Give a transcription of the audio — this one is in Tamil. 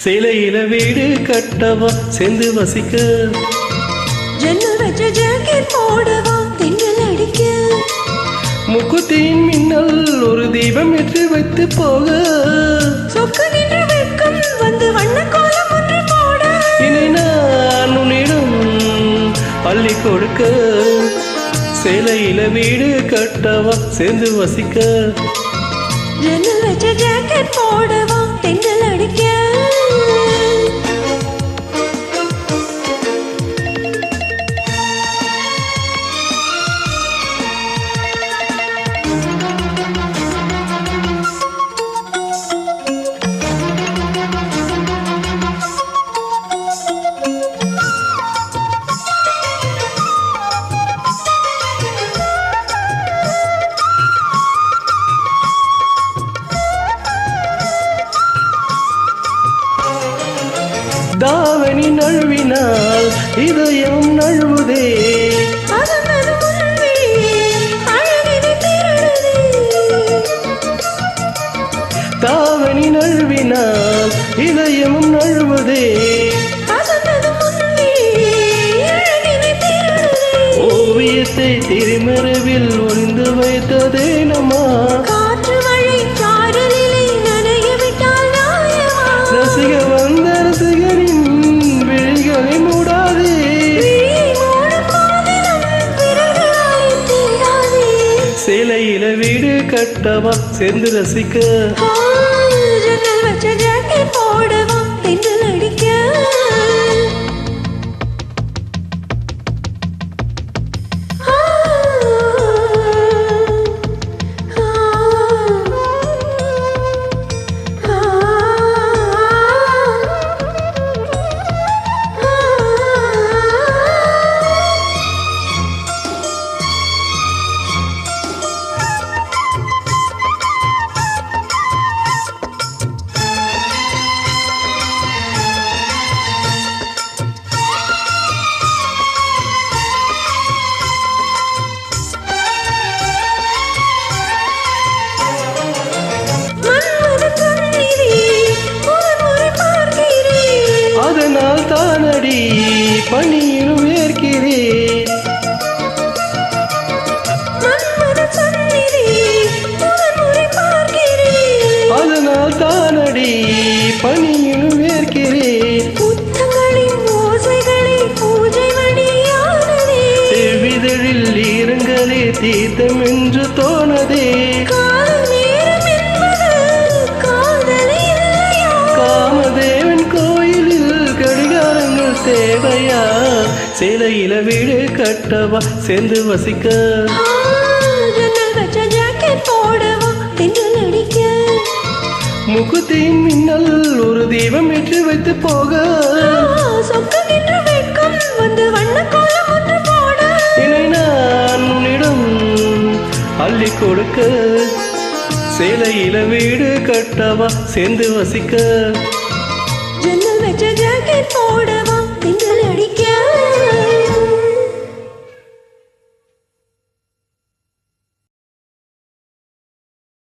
சேலையில வீடு கட்டவா சேர்ந்து வசிக்க ஜன்னல் வச்ச ஜாக்கெட் போடவா தென்றல் அடிக்க முக்குத்தியின் மின்னல் ஒரு தீபம் ஏற்றி வைத்து போக சொக்கு நின்று வெட்கம் வந்து வண்ண கோலம் ஒன்று போட இனி நான் உன்னிடம் அள்ளி கொடுக்க சேலையில வீடு கட்டவா சேர்ந்து வசிக்க ஜன்னல் வச்ச ஜாக்கெட் போடவா தென்றல் அடிக்க தாவணி நழுவினால் இதயம் நழுவுதே தாவணி நழுவினால் இதயமும் நழுவுதே ஓவியத்தை திரைமறைவில் ஒளிந்து வைத்ததே நம்மா ரசிக வந்த ரசிகரின் விழிகளை மூடாதே சேலையில வீடு கட்டவா சேர்ந்து ரசிக்க போடவா தென்றல் அடிக்க அதனால் தானடி பணியிலும் ஏற்கிறேன் அதனால் தானடி பணியிலும் ஏற்கிறேன் செவ்விதழில் ஈரங்களே தீர்த்தம் என்று தோணதே காமதேவன் கோயிலில் கடிகாரங்கள் தேவையா சேலையில வீடு கட்டவா சேர்ந்து வசிக்க முக்குத்தியின் மின்னல் ஒரு தீபம் ஏற்றி வைத்து போக இனி நான் உன்னிடம் அள்ளி கொடுக்க சேலையில வீடு கட்டவா சேர்ந்து வசிக்க ஜன்னல் வச்ச ஜாக்கெட் போடவா தென்றல் அடிக்க